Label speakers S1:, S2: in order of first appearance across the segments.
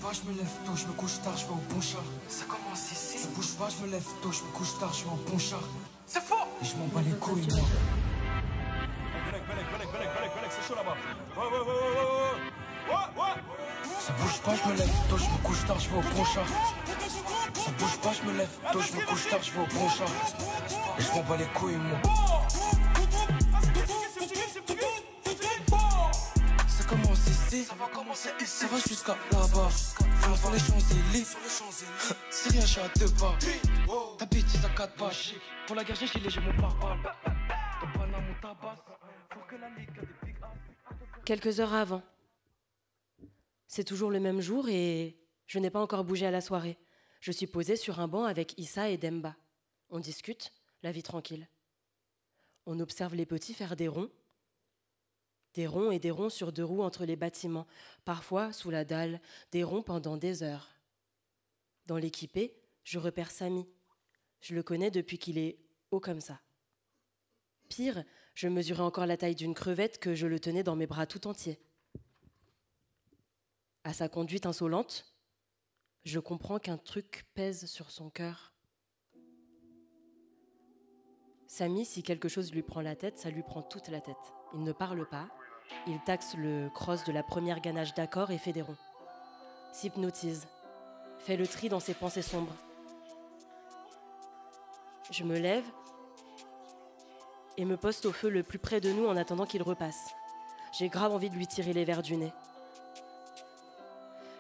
S1: pas, je me lève tôt, je me couche tard, je vais au bon char. Ça commence ici. Je bouge pas, je me lève tôt, je me couche tard, je vais au bon char. C'est faux. Et je m'en bats les couilles, moi.
S2: Belek, c'est chaud là-bas. Ouais.
S1: Ça bouge pas, je me lève tôt, je me couche tard, je vais au bon char. Ça bouge pas, je me lève tôt, je me couche tard, je vais au bon char. Et je m'en bats les couilles, moi. Ça commence ici, ça va commencer ici, ça va jusqu'à là-bas. Fais-le sur les Champs-Élysées. C'est rien, je suis à 2 pas. Ta bêtise à 4 pages. Pour la guerre, j'ai gilé, j'ai mon pare-balles. Ton paname, mon tabac. Pour que la ligue a des big ass.
S3: Quelques heures avant. C'est toujours le même jour et je n'ai pas encore bougé à la soirée. Je suis posée sur un banc avec Issa et Demba. On discute, la vie tranquille. On observe les petits faire des ronds et des ronds sur 2 roues entre les bâtiments, parfois sous la dalle, des ronds pendant des heures. Dans l'équipé, je repère Samy. Je le connais depuis qu'il est haut comme ça. Pire, je mesurais encore la taille d'une crevette que je le tenais dans mes bras tout entier. À sa conduite insolente, je comprends qu'un truc pèse sur son cœur. Samy, si quelque chose lui prend la tête, ça lui prend toute la tête. Il ne parle pas, il taxe le cross de la première ganache d'accord et fait des ronds. S'hypnotise, fait le tri dans ses pensées sombres. Je me lève et me poste au feu le plus près de nous en attendant qu'il repasse. J'ai grave envie de lui tirer les verres du nez.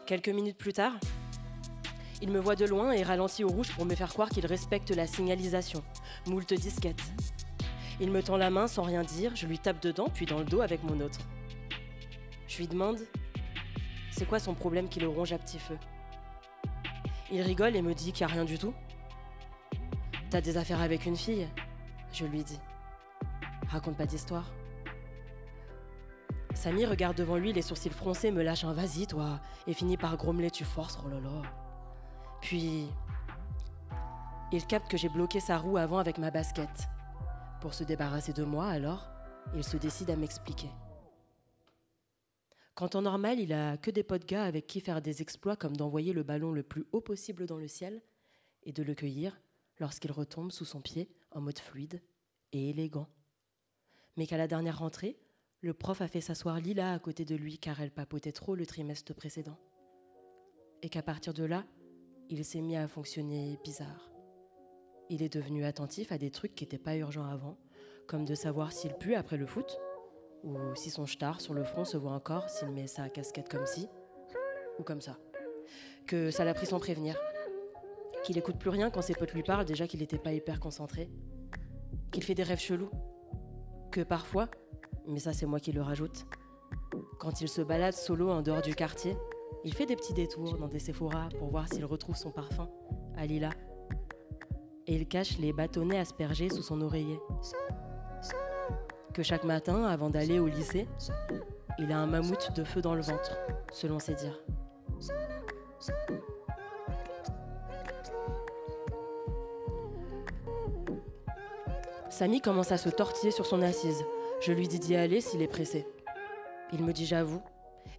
S3: Quelques minutes plus tard, il me voit de loin et ralentit au rouge pour me faire croire qu'il respecte la signalisation. Moult disquette. Il me tend la main sans rien dire, je lui tape dedans, puis dans le dos avec mon autre. Je lui demande « C'est quoi son problème qui le ronge à petit feu ?» Il rigole et me dit qu'il n'y a rien du tout. « T'as des affaires avec une fille ?» Je lui dis. « Raconte pas d'histoire. » Samy regarde devant lui, les sourcils froncés, me lâche un « Vas-y, toi » et finit par grommeler « Tu forces, oh là là ». Puis, il capte que j'ai bloqué sa roue avant avec ma basket. Pour se débarrasser de moi, alors, il se décide à m'expliquer. Qu'en temps normal, il a que des potes gars avec qui faire des exploits comme d'envoyer le ballon le plus haut possible dans le ciel et de le cueillir lorsqu'il retombe sous son pied en mode fluide et élégant. Mais qu'à la dernière rentrée, le prof a fait s'asseoir Lila à côté de lui car elle papotait trop le trimestre précédent. Et qu'à partir de là, il s'est mis à fonctionner bizarre. Il est devenu attentif à des trucs qui n'étaient pas urgents avant, comme de savoir s'il pue après le foot, ou si son star sur le front se voit encore s'il met sa casquette comme ci, ou comme ça. Que ça l'a pris sans prévenir. Qu'il écoute plus rien quand ses potes lui parlent, déjà qu'il n'était pas hyper concentré. Qu'il fait des rêves chelous. Que parfois, mais ça c'est moi qui le rajoute, quand il se balade solo en dehors du quartier, il fait des petits détours dans des Sephora pour voir s'il retrouve son parfum, à Lila. Et il cache les bâtonnets aspergés sous son oreiller. Que chaque matin, avant d'aller au lycée, il a un mammouth de feu dans le ventre, selon ses dires. Samy commence à se tortiller sur son assise. Je lui dis d'y aller s'il est pressé. Il me dit j'avoue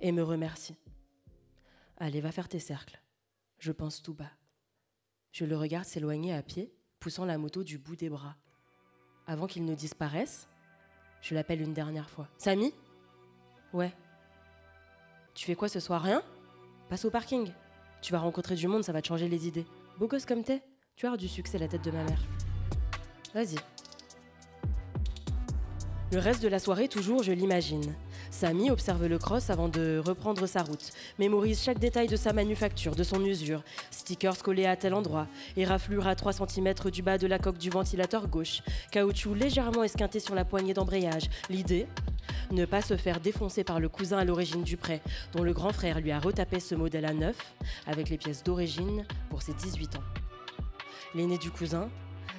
S3: et me remercie. Allez, va faire tes cercles. Je pense tout bas. Je le regarde s'éloigner à pied, poussant la moto du bout des bras. Avant qu'il ne disparaisse, je l'appelle une dernière fois. Samy ? Ouais. Tu fais quoi ce soir ? Rien ? Passe au parking. Tu vas rencontrer du monde, ça va te changer les idées. Beau gosse comme t'es, tu vas avoir du succès la tête de ma mère. Vas-y. Le reste de la soirée, toujours, je l'imagine. Samy observe le cross avant de reprendre sa route, mémorise chaque détail de sa manufacture, de son usure, stickers collés à tel endroit, éraflure à 3 cm du bas de la coque du ventilateur gauche, caoutchouc légèrement esquinté sur la poignée d'embrayage. L'idée ? Ne pas se faire défoncer par le cousin à l'origine du prêt, dont le grand frère lui a retapé ce modèle à neuf, avec les pièces d'origine pour ses 18 ans. L'aîné du cousin,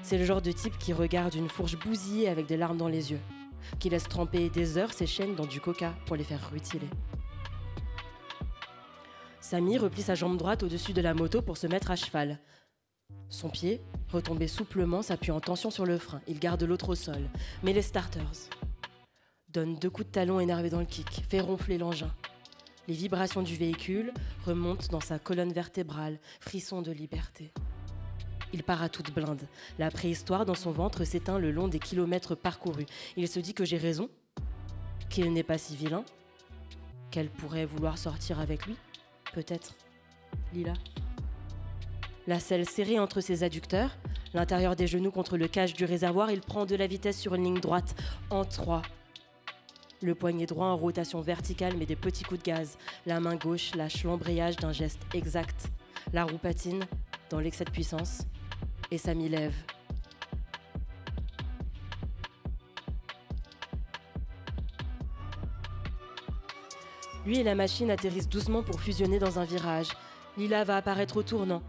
S3: c'est le genre de type qui regarde une fourche bousillée avec des larmes dans les yeux, qui laisse tremper des heures ses chaînes dans du coca pour les faire rutiler. Samy replie sa jambe droite au-dessus de la moto pour se mettre à cheval. Son pied, retombé souplement, s'appuie en tension sur le frein. Il garde l'autre au sol, met les starters. Donne 2 coups de talon énervés dans le kick, fait ronfler l'engin. Les vibrations du véhicule remontent dans sa colonne vertébrale, frisson de liberté. Il part à toute blinde. La préhistoire dans son ventre s'éteint le long des kilomètres parcourus. Il se dit que j'ai raison, qu'il n'est pas si vilain, qu'elle pourrait vouloir sortir avec lui, peut-être. Lila. La selle serrée entre ses adducteurs, l'intérieur des genoux contre le cage du réservoir, il prend de la vitesse sur une ligne droite, en 3. Le poignet droit en rotation verticale met des petits coups de gaz. La main gauche lâche l'embrayage d'un geste exact. La roue patine dans l'excès de puissance et Samy lève. Lui et la machine atterrissent doucement pour fusionner dans un virage. Lila va apparaître au tournant.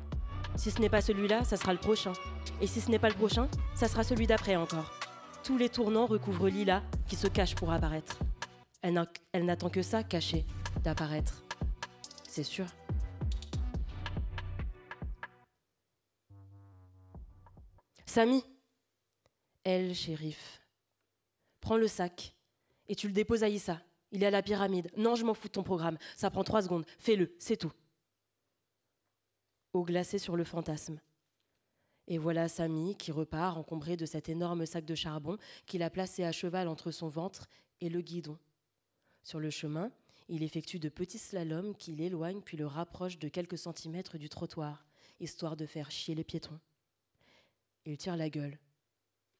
S3: Si ce n'est pas celui-là, ça sera le prochain. Et si ce n'est pas le prochain, ça sera celui d'après encore. Tous les tournants recouvrent Lila, qui se cache pour apparaître. Elle n'attend que ça, cachée, d'apparaître. C'est sûr. Samy. Elle, shérif. Prends le sac et tu le déposes à Issa. Il est à la pyramide. Non, je m'en fous de ton programme. Ça prend 3 secondes. Fais-le, c'est tout. Eau glacée sur le fantasme. Et voilà Samy qui repart encombré de cet énorme sac de charbon qu'il a placé à cheval entre son ventre et le guidon. Sur le chemin, il effectue de petits slaloms qui l'éloignent puis le rapprochent de quelques centimètres du trottoir, histoire de faire chier les piétons. Il tire la gueule.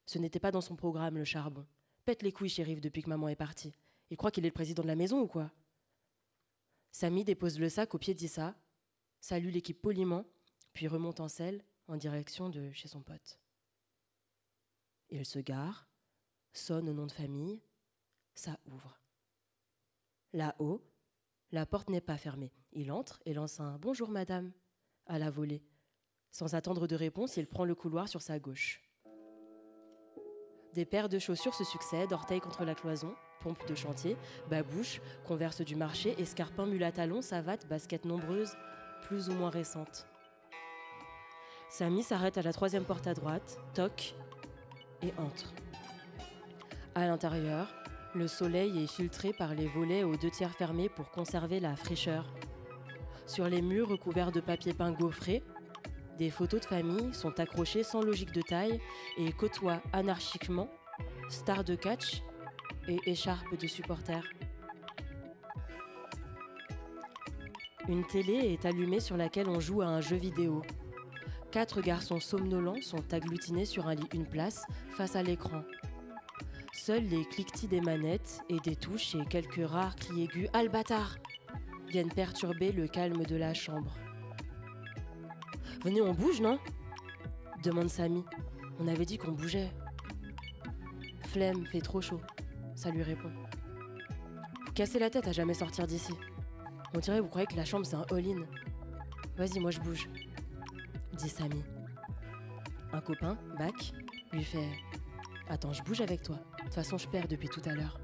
S3: Ce n'était pas dans son programme, le charbon. Pète les couilles, shérif, depuis que maman est partie. Il croit qu'il est le président de la maison ou quoi? Samy dépose le sac au pied d'Issa, salue l'équipe poliment, puis remonte en selle en direction de chez son pote. Il se gare, sonne au nom de famille, ça ouvre. Là-haut, la porte n'est pas fermée. Il entre et lance un « Bonjour madame » à la volée. Sans attendre de réponse, il prend le couloir sur sa gauche. Des paires de chaussures se succèdent, orteils contre la cloison, pompes de chantier, babouches, converse du marché, escarpins, mules à talons, savates, baskets nombreuses, plus ou moins récentes. Samy s'arrête à la 3e porte à droite, toque et entre. À l'intérieur, le soleil est filtré par les volets aux 2 tiers fermés pour conserver la fraîcheur. Sur les murs recouverts de papier peint gaufré, des photos de famille sont accrochées sans logique de taille et côtoient anarchiquement stars de catch et écharpes de supporters. Une télé est allumée sur laquelle on joue à un jeu vidéo. 4 garçons somnolents sont agglutinés sur un lit une place face à l'écran. Seuls les cliquetis des manettes et des touches et quelques rares cris aigus « Ah le bâtard !» viennent perturber le calme de la chambre. « Venez, on bouge, non ?» demande Samy. « On avait dit qu'on bougeait. » « Flemme, fait trop chaud. » Ça lui répond. « Vous cassez la tête à jamais sortir d'ici. On dirait que vous croyez que la chambre c'est un all-in. Vas-y, moi je bouge. » dit Samy. Un copain, Bac, lui fait « Attends, je bouge avec toi. De toute façon, je perds depuis tout à l'heure. »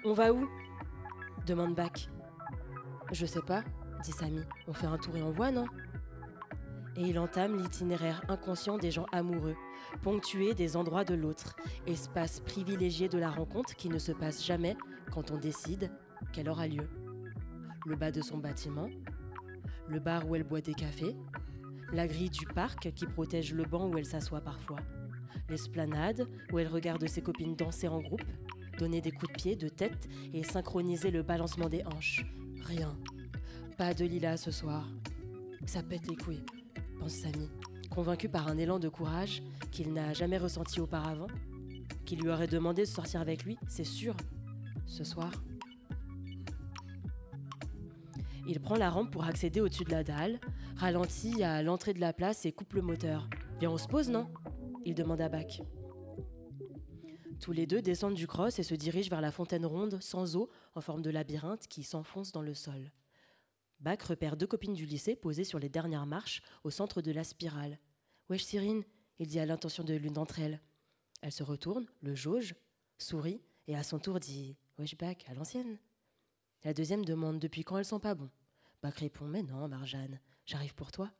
S3: « On va où ?» demande Bac. « Je sais pas, » dit Samy. « On fait un tour et on voit, non ?» Et il entame l'itinéraire inconscient des gens amoureux, ponctué des endroits de l'autre, espace privilégié de la rencontre qui ne se passe jamais quand on décide qu'elle aura lieu. Le bas de son bâtiment, le bar où elle boit des cafés, la grille du parc qui protège le banc où elle s'assoit parfois, l'esplanade où elle regarde ses copines danser en groupe, donner des coups de pied, de tête et synchroniser le balancement des hanches. Rien. Pas de Lila ce soir. Ça pète les couilles, pense Samy, convaincu par un élan de courage qu'il n'a jamais ressenti auparavant, qui lui aurait demandé de sortir avec lui, c'est sûr, ce soir. Il prend la rampe pour accéder au-dessus de la dalle, ralentit à l'entrée de la place et coupe le moteur. « Viens, on se pose, non ?» il demande à Bac. Tous les deux descendent du cross et se dirigent vers la fontaine ronde, sans eau, en forme de labyrinthe qui s'enfonce dans le sol. Bac repère 2 copines du lycée posées sur les dernières marches, au centre de la spirale. « Wesh Cyrine !» il dit à l'intention de l'une d'entre elles. Elle se retourne, le jauge, sourit et à son tour dit « Wesh Bac, à l'ancienne !» La deuxième demande depuis quand elles sont pas bon. Bac répond « Mais non, Marjane, j'arrive pour toi. »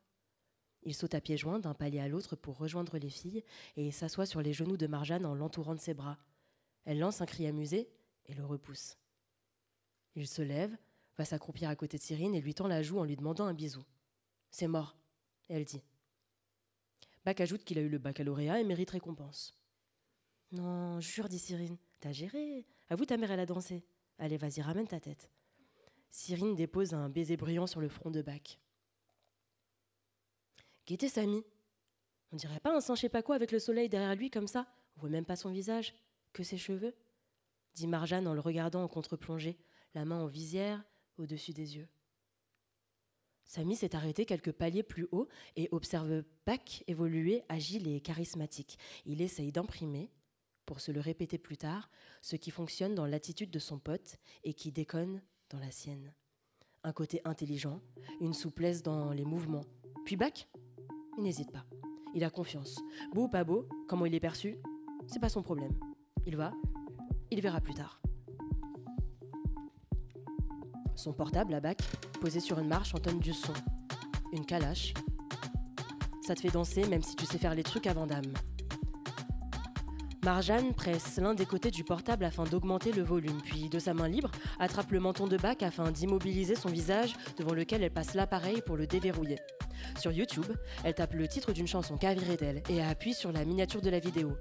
S3: Il saute à pieds joints d'un palier à l'autre pour rejoindre les filles et s'assoit sur les genoux de Marjane en l'entourant de ses bras. Elle lance un cri amusé et le repousse. Il se lève, va s'accroupir à côté de Cyrine et lui tend la joue en lui demandant un bisou. « C'est mort », elle dit. Bach ajoute qu'il a eu le baccalauréat et mérite récompense. « Non, jure, dit Cyrine, t'as géré. Avoue, ta mère, elle a dansé. Allez, vas-y, ramène ta tête. » Cyrine dépose un baiser bruyant sur le front de Bach. « Qui était Samy ? On dirait pas un sang je sais pas quoi avec le soleil derrière lui comme ça. On voit même pas son visage, que ses cheveux, » dit Marjane en le regardant en contre-plongée, la main en visière, au-dessus des yeux. Samy s'est arrêté quelques paliers plus haut et observe Bach évoluer agile et charismatique. Il essaye d'imprimer, pour se le répéter plus tard, ce qui fonctionne dans l'attitude de son pote et qui déconne dans la sienne. Un côté intelligent, une souplesse dans les mouvements. Puis Bach, il n'hésite pas. Il a confiance. Beau ou pas beau, comment il est perçu, c'est pas son problème. Il verra plus tard. Son portable à Bach, posé sur une marche, entonne du son. Une calache. Ça te fait danser même si tu sais faire les trucs avant d'âme. Marjane presse l'un des côtés du portable afin d'augmenter le volume, puis de sa main libre, attrape le menton de Bach afin d'immobiliser son visage devant lequel elle passe l'appareil pour le déverrouiller. Sur YouTube, elle tape le titre d'une chanson qu'a viré d'elle et appuie sur la miniature de la vidéo.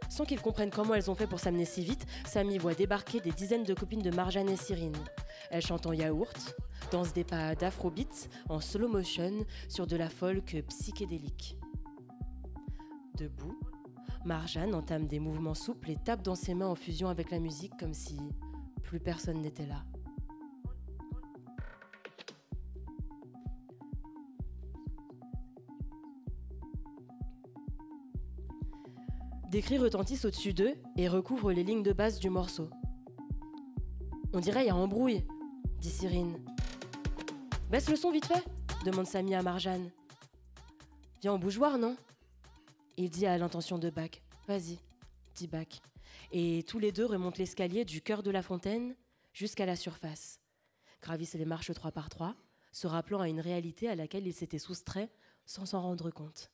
S3: Sans qu'ils comprennent comment elles ont fait pour s'amener si vite, Samy voit débarquer des dizaines de copines de Marjane et Cyrine. Elles chantent en yaourt, dansent des pas d'afrobeat en slow motion sur de la folk psychédélique. Debout, Marjane entame des mouvements souples et tape dans ses mains en fusion avec la musique comme si plus personne n'était là. Des cris retentissent au-dessus d'eux et recouvrent les lignes de basse du morceau. « On dirait il y a embrouille », dit Cyrine. « Baisse le son vite fait », demande Samy à Marjane. « Viens au bougeoir, non ?» Il dit à l'intention de Bach. « Vas-y », dit Bach. Et tous les deux remontent l'escalier du cœur de la fontaine jusqu'à la surface. Gravissent les marches 3 par 3, se rappelant à une réalité à laquelle ils s'étaient soustraits sans s'en rendre compte.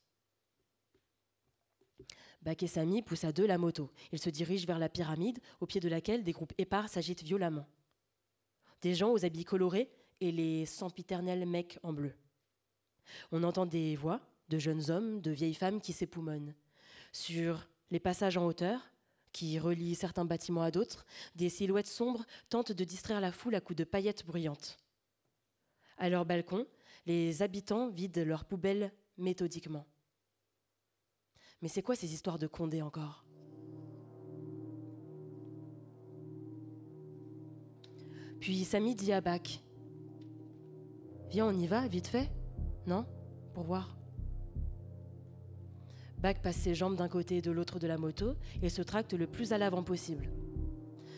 S3: Bach et Samy poussent à deux la moto. Ils se dirigent vers la pyramide, au pied de laquelle des groupes épars s'agitent violemment. Des gens aux habits colorés et les sempiternels mecs en bleu. On entend des voix de jeunes hommes, de vieilles femmes qui s'époumonnent. Sur les passages en hauteur, qui relient certains bâtiments à d'autres, des silhouettes sombres tentent de distraire la foule à coups de paillettes bruyantes. À leur balcon, les habitants vident leurs poubelles méthodiquement. Mais c'est quoi ces histoires de Condé encore ? Puis Samy dit à Bach : « Viens, on y va, vite fait ? Non ? Pour voir. » Bach passe ses jambes d'un côté et de l'autre de la moto et se tracte le plus à l'avant possible.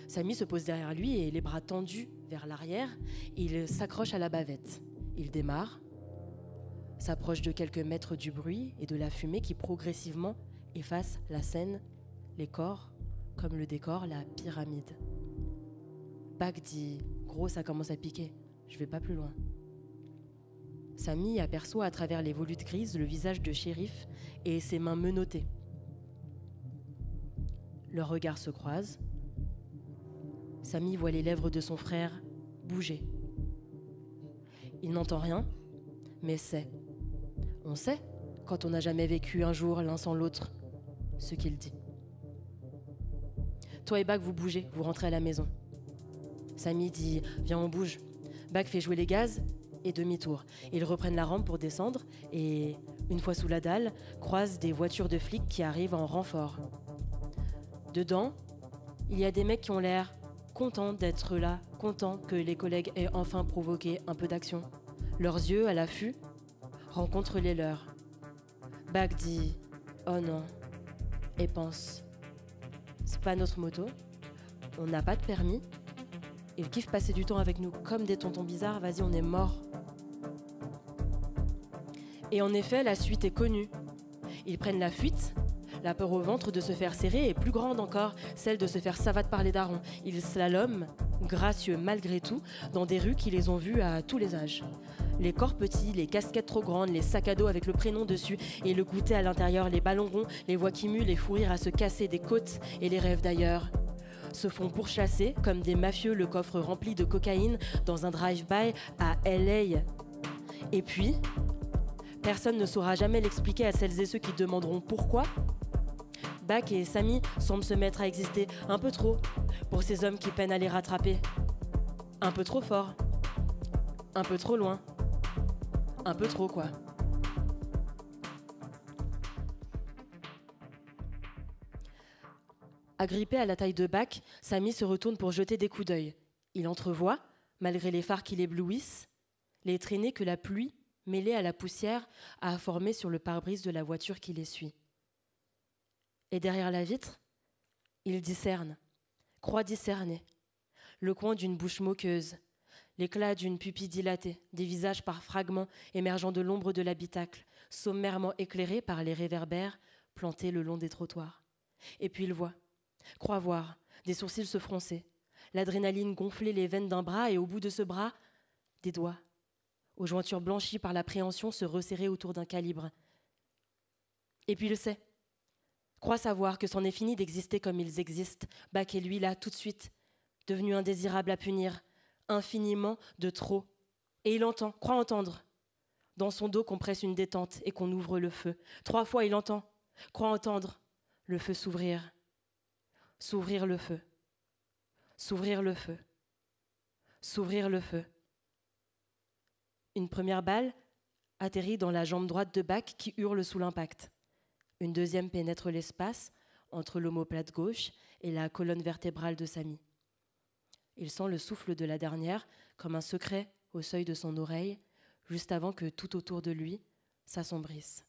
S3: Samy se pose derrière lui et les bras tendus vers l'arrière, il s'accroche à la bavette. Il démarre, s'approche de quelques mètres du bruit et de la fumée qui progressivement efface la scène, les corps, comme le décor, la pyramide. Bach dit « Gros, ça commence à piquer, je vais pas plus loin ». Samy aperçoit à travers les volutes grises le visage de Shérif et ses mains menottées. Leurs regards se croisent. Samy voit les lèvres de son frère bouger. Il n'entend rien, mais sait. On sait, quand on n'a jamais vécu un jour l'un sans l'autre, ce qu'il dit. Toi et Bach, vous bougez, vous rentrez à la maison. Samy dit « Viens, on bouge ». Bach fait jouer les gaz et demi-tour. Ils reprennent la rampe pour descendre et, une fois sous la dalle, croisent des voitures de flics qui arrivent en renfort. Dedans, il y a des mecs qui ont l'air contents d'être là, contents que les collègues aient enfin provoqué un peu d'action. Leurs yeux, à l'affût, rencontrent les leurs. Bach dit « Oh non » et pense « C'est pas notre moto, on n'a pas de permis, ils kiffent passer du temps avec nous comme des tontons bizarres, vas-y, on est morts. » Et en effet, la suite est connue. Ils prennent la fuite. La peur au ventre de se faire serrer est plus grande encore, celle de se faire savate par les darons. Ils slaloment, gracieux malgré tout, dans des rues qui les ont vus à tous les âges. Les corps petits, les casquettes trop grandes, les sacs à dos avec le prénom dessus et le goûter à l'intérieur, les ballons ronds, les voix qui muent, les fous rires à se casser des côtes et les rêves d'ailleurs. se font pourchasser comme des mafieux le coffre rempli de cocaïne dans un drive-by à LA. Et puis, personne ne saura jamais l'expliquer à celles et ceux qui demanderont pourquoi. Bach et Samy semblent se mettre à exister un peu trop pour ces hommes qui peinent à les rattraper. Un peu trop fort, un peu trop loin, un peu trop quoi. Agrippé à la taille de Bach, Samy se retourne pour jeter des coups d'œil. Il entrevoit, malgré les phares qui l'éblouissent, les traînées que la pluie, mêlée à la poussière, a formées sur le pare-brise de la voiture qui les suit. Et derrière la vitre, il discerne, croit discerner, le coin d'une bouche moqueuse, l'éclat d'une pupille dilatée, des visages par fragments émergeant de l'ombre de l'habitacle, sommairement éclairés par les réverbères plantés le long des trottoirs. Et puis il voit, croit voir, des sourcils se froncer, l'adrénaline gonfler les veines d'un bras et au bout de ce bras, des doigts, aux jointures blanchies par l'appréhension se resserrer autour d'un calibre. Et puis il sait, croit savoir que c'en est fini d'exister comme ils existent, Bach et lui là tout de suite, devenu indésirable à punir, infiniment de trop. Et il entend, croit entendre, dans son dos qu'on presse une détente et qu'on ouvre le feu. 3 fois il entend, croit entendre, le feu s'ouvrir. S'ouvrir le feu, s'ouvrir le feu, s'ouvrir le feu. Une première balle atterrit dans la jambe droite de Bach qui hurle sous l'impact. Une deuxième pénètre l'espace entre l'omoplate gauche et la colonne vertébrale de Samy. Il sent le souffle de la dernière comme un secret au seuil de son oreille, juste avant que tout autour de lui s'assombrisse.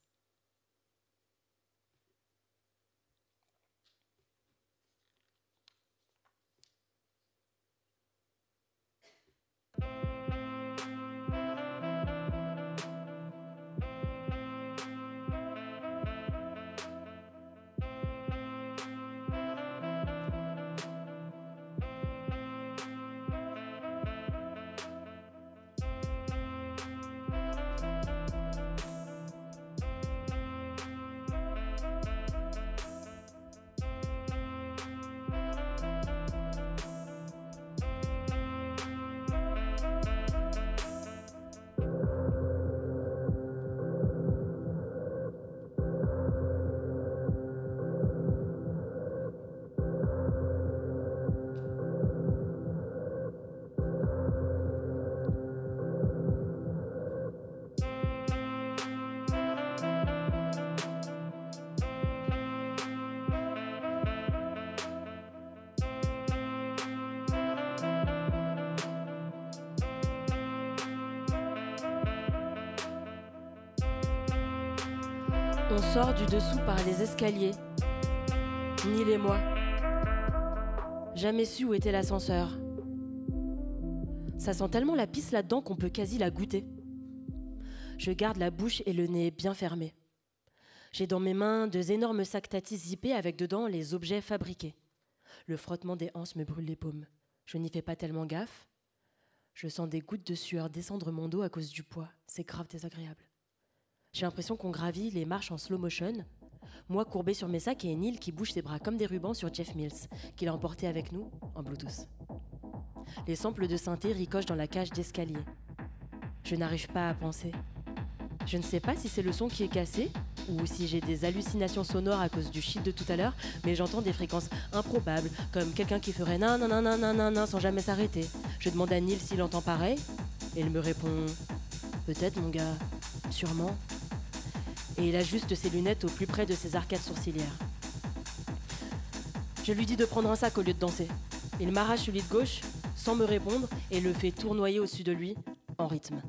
S3: On sort du dessous par les escaliers. Ni les moi. Jamais su où était l'ascenseur. Ça sent tellement la pisse là-dedans qu'on peut quasi la goûter. Je garde la bouche et le nez bien fermés. J'ai dans mes mains 2 énormes sacs Tati zippés avec dedans les objets fabriqués. Le frottement des anses me brûle les paumes. Je n'y fais pas tellement gaffe. Je sens des gouttes de sueur descendre mon dos à cause du poids. C'est grave désagréable. J'ai l'impression qu'on gravit les marches en slow motion. Moi courbé sur mes sacs et Neil qui bouge ses bras comme des rubans sur Jeff Mills, qu'il a emporté avec nous en Bluetooth. Les samples de synthé ricochent dans la cage d'escalier. Je n'arrive pas à penser. Je ne sais pas si c'est le son qui est cassé ou si j'ai des hallucinations sonores à cause du shit de tout à l'heure, mais j'entends des fréquences improbables, comme quelqu'un qui ferait nan nan nan nan nan nan nan sans jamais s'arrêter. Je demande à Neil s'il entend pareil, et il me répond « Peut-être mon gars, sûrement ». Et il ajuste ses lunettes au plus près de ses arcades sourcilières. Je lui dis de prendre un sac au lieu de danser. Il m'arrache celui de gauche, sans me répondre, et le fait tournoyer au-dessus de lui, en rythme.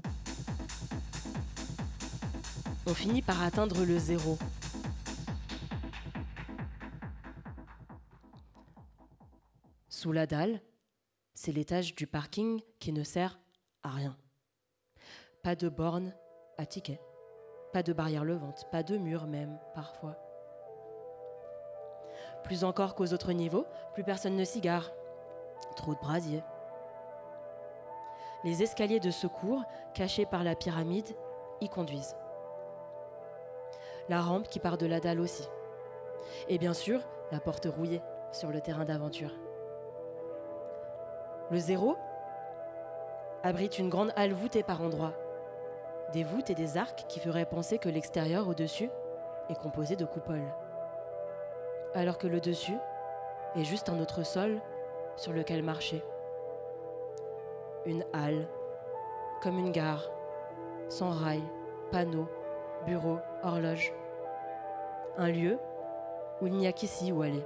S3: On finit par atteindre le 0. Sous la dalle, c'est l'étage du parking qui ne sert à rien. Pas de borne à ticket. Pas de barrière levante, pas de mur même, parfois. Plus encore qu'aux autres niveaux, plus personne ne s'y gare. Trop de brasiers. Les escaliers de secours, cachés par la pyramide, y conduisent. La rampe qui part de la dalle aussi. Et bien sûr, la porte rouillée sur le terrain d'aventure. Le zéro abrite une grande halle voûtée par endroits. Des voûtes et des arcs qui feraient penser que l'extérieur au-dessus est composé de coupoles. Alors que le dessus est juste un autre sol sur lequel marcher. Une halle, comme une gare, sans rails, panneaux, bureaux, horloges. Un lieu où il n'y a qu'ici où aller.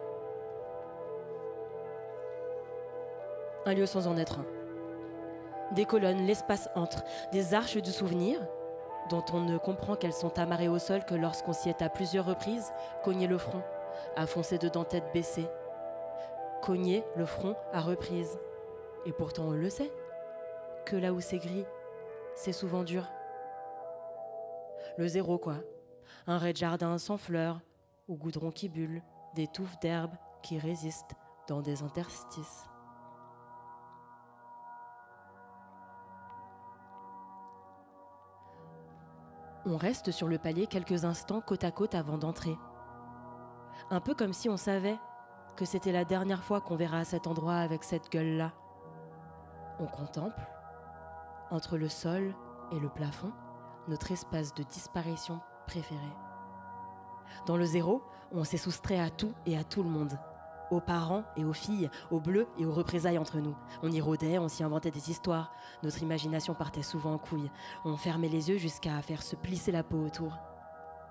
S3: Un lieu sans en être un. Des colonnes, l'espace entre, des arches du souvenir, dont on ne comprend qu'elles sont amarrées au sol que lorsqu'on s'y est à plusieurs reprises cogné le front, à foncer dedans tête baissée. Cogner le front à reprises. Et pourtant on le sait, que là où c'est gris, c'est souvent dur. Le zéro quoi, un raid de jardin sans fleurs, au goudron qui bulle, des touffes d'herbe qui résistent dans des interstices. On reste sur le palier quelques instants côte à côte avant d'entrer. Un peu comme si on savait que c'était la dernière fois qu'on verra cet endroit avec cette gueule-là. On contemple, entre le sol et le plafond, notre espace de disparition préféré. Dans le zéro, on s'est soustrait à tout et à tout le monde. Aux parents et aux filles, aux bleus et aux représailles entre nous. On y rôdait, on s'y inventait des histoires. Notre imagination partait souvent en couille. On fermait les yeux jusqu'à faire se plisser la peau autour.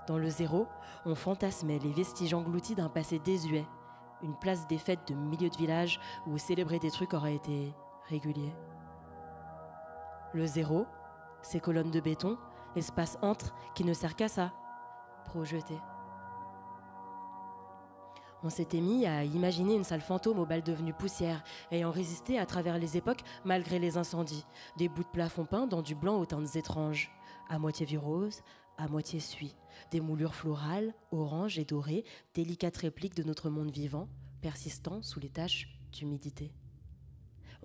S3: Dans le zéro, on fantasmait les vestiges engloutis d'un passé désuet. Une place des fêtes de milieu de village où célébrer des trucs aurait été régulier. Le zéro, ces colonnes de béton, l'espace entre qui ne sert qu'à ça, projeter. On s'était mis à imaginer une salle fantôme aux balles devenues poussière, ayant résisté à travers les époques malgré les incendies. Des bouts de plafond peints dans du blanc aux teintes étranges, à moitié vue rose, à moitié suie. Des moulures florales, oranges et dorées, délicates répliques de notre monde vivant, persistant sous les taches d'humidité.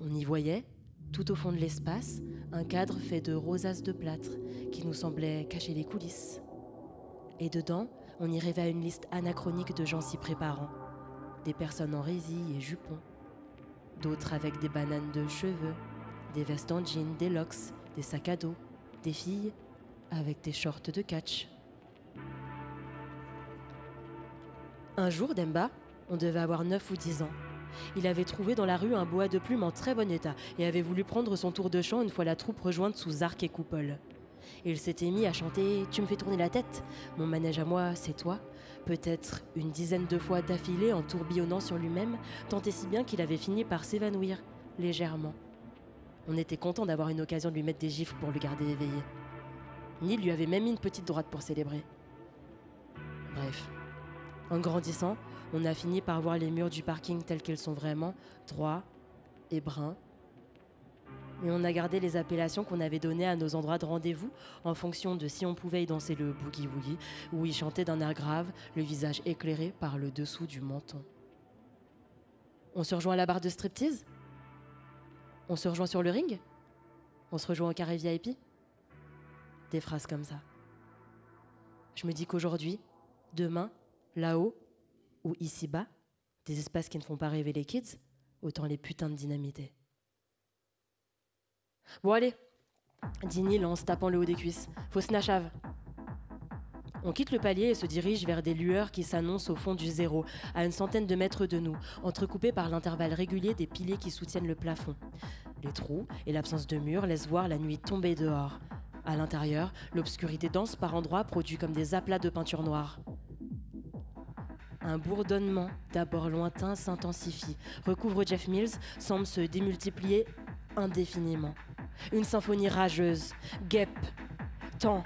S3: On y voyait, tout au fond de l'espace, un cadre fait de rosaces de plâtre qui nous semblait cacher les coulisses. Et dedans, on y rêvait à une liste anachronique de gens s'y préparant. Des personnes en résille et jupons. D'autres avec des bananes de cheveux, des vestes en jean, des locks, des sacs à dos. Des filles avec des shorts de catch. Un jour, Demba, on devait avoir 9 ou 10 ans. Il avait trouvé dans la rue un boa de plume en très bon état et avait voulu prendre son tour de chant une fois la troupe rejointe sous arc et coupole. Il s'était mis à chanter « Tu me fais tourner la tête, mon manège à moi, c'est toi », peut-être une dizaine de fois d'affilée en tourbillonnant sur lui-même, tant et si bien qu'il avait fini par s'évanouir légèrement. On était content d'avoir une occasion de lui mettre des gifles pour le garder éveillé. Neil lui avait même mis une petite droite pour célébrer. Bref, en grandissant, on a fini par voir les murs du parking tels qu'ils sont vraiment, droits et bruns. Mais on a gardé les appellations qu'on avait données à nos endroits de rendez-vous en fonction de si on pouvait y danser le boogie-woogie ou y chanter d'un air grave, le visage éclairé par le dessous du menton. On se rejoint à la barre de striptease ? On se rejoint sur le ring ? On se rejoint au carré VIP ? Des phrases comme ça. Je me dis qu'aujourd'hui, demain, là-haut ou ici-bas, des espaces qui ne font pas rêver les kids, autant les putains de dynamiter. Bon allez, dit Neil en se tapant le haut des cuisses. Faut snachave. On quitte le palier et se dirige vers des lueurs qui s'annoncent au fond du zéro, à une centaine de mètres de nous, entrecoupées par l'intervalle régulier des piliers qui soutiennent le plafond. Les trous et l'absence de murs laissent voir la nuit tomber dehors. À l'intérieur, l'obscurité dense par endroits produit comme des aplats de peinture noire. Un bourdonnement, d'abord lointain, s'intensifie, recouvre Jeff Mills, semble se démultiplier indéfiniment. Une symphonie rageuse, guêpe, temps,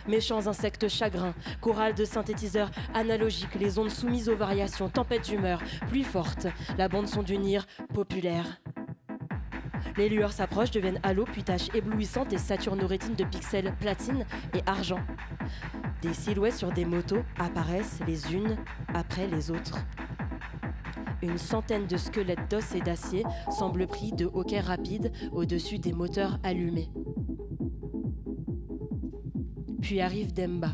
S3: méchants insectes chagrins, chorale de synthétiseurs analogiques, les ondes soumises aux variations, tempête d'humeur, pluie forte, la bande-son du Nir populaire. Les lueurs s'approchent, deviennent halo, puis taches éblouissantes et saturent nos rétines de pixels platine et argent. Des silhouettes sur des motos apparaissent les unes après les autres. Une centaine de squelettes d'os et d'acier semblent pris de hoquets rapides au-dessus des moteurs allumés. Puis arrive Demba.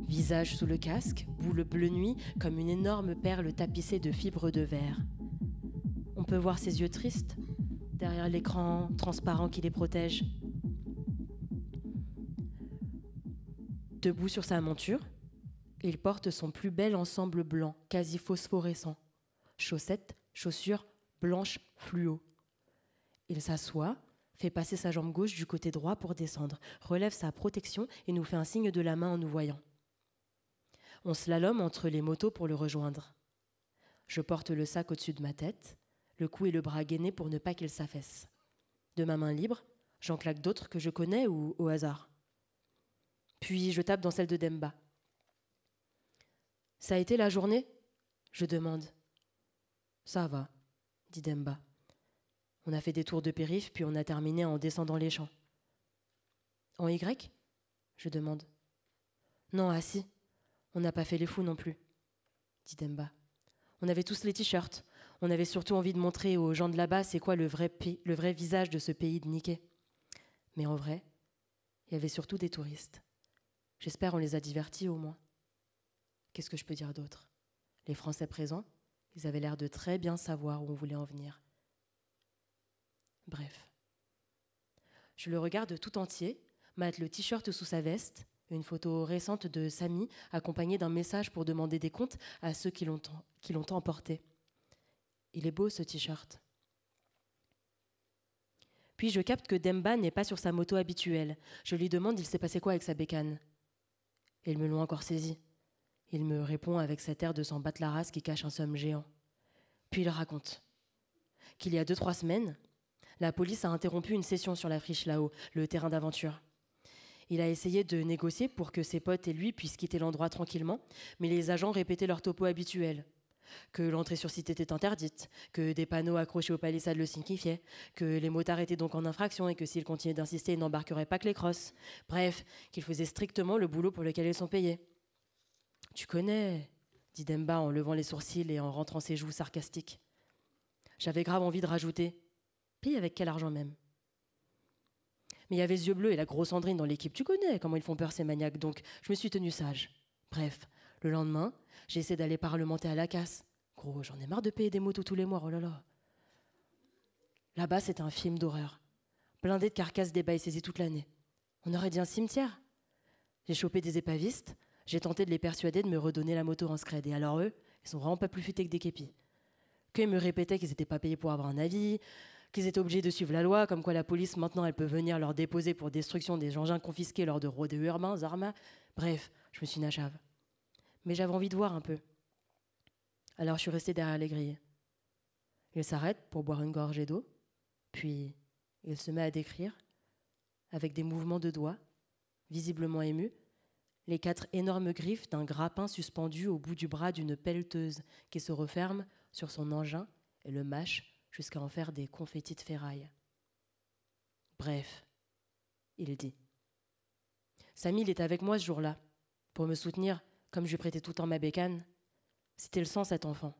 S3: Visage sous le casque, boule bleu nuit comme une énorme perle tapissée de fibres de verre. On peut voir ses yeux tristes, derrière l'écran transparent qui les protège. Debout sur sa monture, il porte son plus bel ensemble blanc, quasi phosphorescent. Chaussettes, chaussures blanches fluo. Il s'assoit, fait passer sa jambe gauche du côté droit pour descendre, relève sa protection et nous fait un signe de la main en nous voyant. On slalome entre les motos pour le rejoindre. Je porte le sac au-dessus de ma tête, le cou et le bras gainés pour ne pas qu'il s'affaisse. De ma main libre, j'en claque d'autres que je connais ou au hasard. Puis je tape dans celle de Demba. « Ça a été la journée ?» je demande. « Ça va », dit Demba. On a fait des tours de périph', puis on a terminé en descendant les champs. « En Y ?» je demande. « Non, assis. On n'a pas fait les fous non plus, » dit Demba. On avait tous les t-shirts. On avait surtout envie de montrer aux gens de là-bas c'est quoi le vrai visage de ce pays de niqués. Mais en vrai, il y avait surtout des touristes. J'espère on les a divertis au moins. Qu'est-ce que je peux dire d'autre ? Les Français présents, ils avaient l'air de très bien savoir où on voulait en venir. Bref. Je le regarde tout entier, mate le t-shirt sous sa veste, une photo récente de Samy accompagnée d'un message pour demander des comptes à ceux qui l'ont emporté. Il est beau ce t-shirt. Puis je capte que Demba n'est pas sur sa moto habituelle. Je lui demande il s'est passé quoi avec sa bécane. Ils me l'ont encore saisi. Il me répond avec cet air de s'en battre la race qui cache un somme géant. Puis il raconte qu'il y a 2-3 semaines, la police a interrompu une session sur la friche là-haut, le terrain d'aventure. Il a essayé de négocier pour que ses potes et lui puissent quitter l'endroit tranquillement, mais les agents répétaient leur topo habituel. Que l'entrée sur site était interdite, que des panneaux accrochés aux palissades le signifiaient, que les motards étaient donc en infraction et que s'ils continuaient d'insister, ils n'embarqueraient pas que les crosses. Bref, qu'ils faisaient strictement le boulot pour lequel ils sont payés. « Tu connais », dit Demba en levant les sourcils et en rentrant ses joues sarcastiques. J'avais grave envie de rajouter « Paye avec quel argent même ?» Mais il y avait ce yeux bleus et la grosse Sandrine dans l'équipe. Tu connais comment ils font peur ces maniaques, donc je me suis tenue sage. Bref, le lendemain, j'ai essayé d'aller parlementer à la casse. Gros, j'en ai marre de payer des motos tous les mois, oh là là. Là-bas, c'était un film d'horreur. Blindé de carcasses d'ébailles saisies toute l'année. On aurait dit un cimetière. J'ai chopé des épavistes, j'ai tenté de les persuader de me redonner la moto en scred. Et alors eux, ils sont vraiment pas plus futés que des képis. Qu'ils me répétaient qu'ils n'étaient pas payés pour avoir un avis, qu'ils étaient obligés de suivre la loi, comme quoi la police, maintenant, elle peut venir leur déposer pour destruction des engins confisqués lors de rodéos urbains, Zarma. Bref, je me suis nachave. Mais j'avais envie de voir un peu. Alors je suis restée derrière les grilles. Il s'arrête pour boire une gorgée d'eau, puis il se met à décrire, avec des mouvements de doigts, visiblement émus, les 4 énormes griffes d'un grappin suspendu au bout du bras d'une pelleteuse qui se referme sur son engin et le mâche jusqu'à en faire des confettis de ferraille. Bref, il dit. Samy, il est avec moi ce jour-là, pour me soutenir, comme je lui prêtais tout le temps ma bécane. C'était le sang, cet enfant.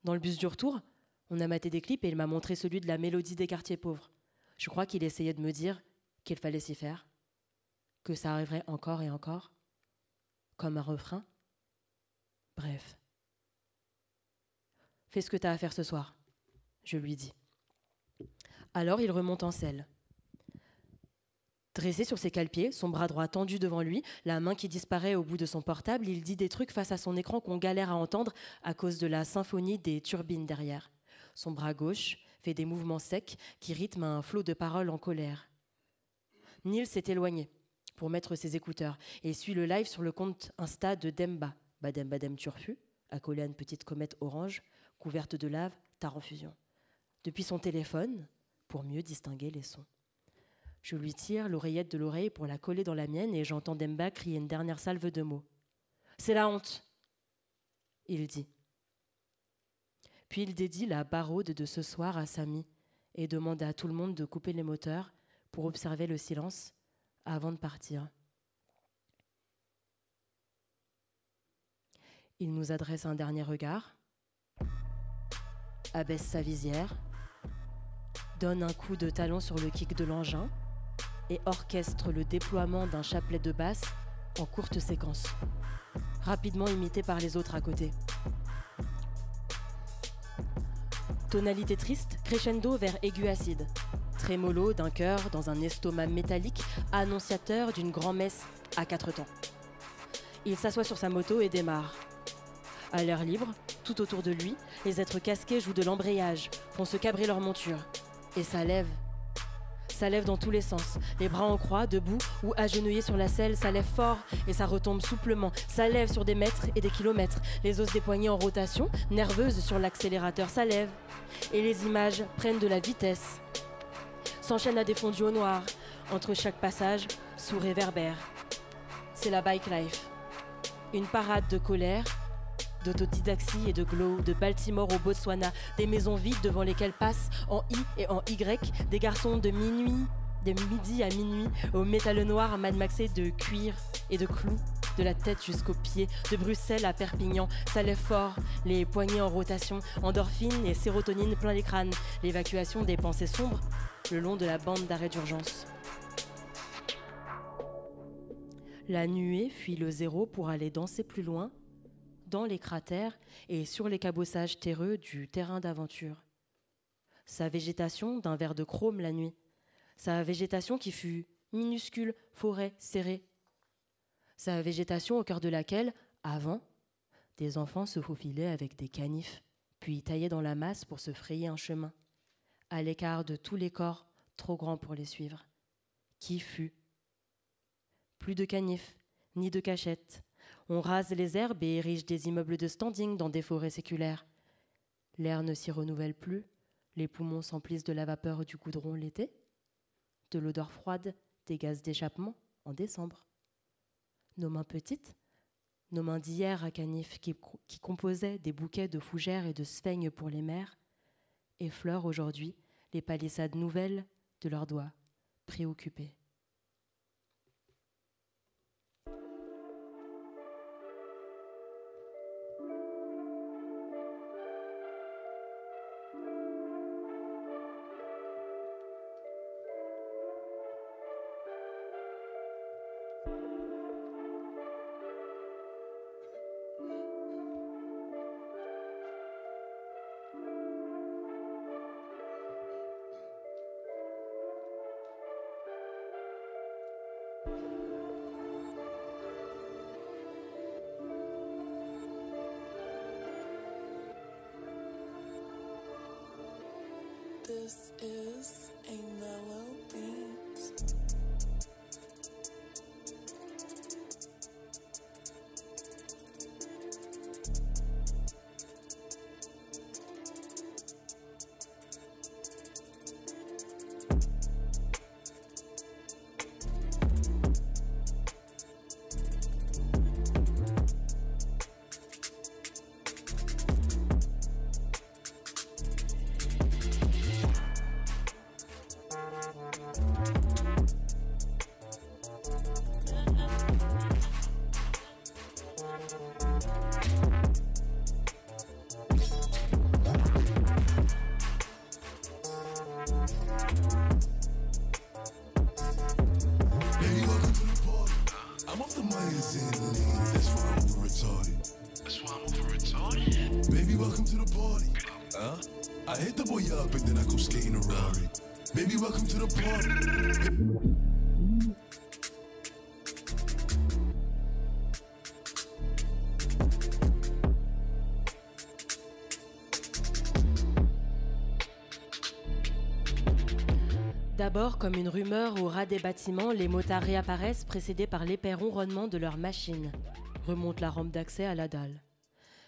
S3: Dans le bus du retour, on a maté des clips et il m'a montré celui de la mélodie des quartiers pauvres. Je crois qu'il essayait de me dire qu'il fallait s'y faire, que ça arriverait encore et encore, comme un refrain. Bref. Fais ce que t'as à faire ce soir, je lui dis. Alors il remonte en selle. Dressé sur ses cale-pieds, son bras droit tendu devant lui, la main qui disparaît au bout de son portable, il dit des trucs face à son écran qu'on galère à entendre à cause de la symphonie des turbines derrière. Son bras gauche fait des mouvements secs qui rythment un flot de paroles en colère. Neil s'est éloigné pour mettre ses écouteurs et suit le live sur le compte Insta de Demba, Badem Badem Turfu, accolé à une petite comète orange, couverte de lave, tard en fusion. Depuis son téléphone, pour mieux distinguer les sons. Je lui tire l'oreillette de l'oreille pour la coller dans la mienne et j'entends Demba crier une dernière salve de mots. « C'est la honte !» il dit. Puis il dédie la baraude de ce soir à Samy et demande à tout le monde de couper les moteurs pour observer le silence avant de partir. Il nous adresse un dernier regard, abaisse sa visière, donne un coup de talon sur le kick de l'engin et orchestre le déploiement d'un chapelet de basse en courte séquence, rapidement imité par les autres à côté. Tonalité triste, crescendo vers aigu acide. Trémolo d'un cœur dans un estomac métallique, annonciateur d'une grand-messe à 4 temps. Il s'assoit sur sa moto et démarre. À l'air libre, tout autour de lui, les êtres casqués jouent de l'embrayage, font se cabrer leur monture. Et ça lève. Ça lève dans tous les sens. Les bras en croix, debout ou agenouillés sur la selle, ça lève fort et ça retombe souplement. Ça lève sur des mètres et des kilomètres. Les os des poignets en rotation, nerveuses sur l'accélérateur, ça lève. Et les images prennent de la vitesse. S'enchaînent à des fondus au noir. Entre chaque passage, sous réverbère. C'est la bike life. Une parade de colère, d'autodidaxie et de glow, de Baltimore au Botswana, des maisons vides devant lesquelles passent en I et en Y des garçons de midi à minuit, au métal noir madmaxé de cuir et de clous, de la tête jusqu'aux pieds, de Bruxelles à Perpignan, ça lève fort, les poignets en rotation, endorphines et sérotonine plein les crânes, l'évacuation des pensées sombres le long de la bande d'arrêt d'urgence. La nuée fuit le zéro pour aller danser plus loin, dans les cratères et sur les cabossages terreux du terrain d'aventure. Sa végétation d'un vert de chrome la nuit, sa végétation qui fut minuscule, forêt serrée, sa végétation au cœur de laquelle, avant, des enfants se faufilaient avec des canifs, puis taillaient dans la masse pour se frayer un chemin, à l'écart de tous les corps trop grands pour les suivre. Qui fut ? Plus de canifs, ni de cachettes. On rase les herbes et érige des immeubles de standing dans des forêts séculaires. L'air ne s'y renouvelle plus, les poumons s'emplissent de la vapeur du goudron l'été, de l'odeur froide des gaz d'échappement en décembre. Nos mains petites, nos mains d'hier à canif qui composaient des bouquets de fougères et de sphègnes pour les mères, effleurent aujourd'hui les palissades nouvelles de leurs doigts préoccupés.
S4: This is a mellow beat.
S5: Baby, welcome to the party. I hit the boy up and then I go skating a Rari. Baby, welcome to the party.
S3: D'abord, comme une rumeur au ras des bâtiments, les motards réapparaissent précédés par l'épais ronronnement de leurs machines. Remontent la rampe d'accès à la dalle.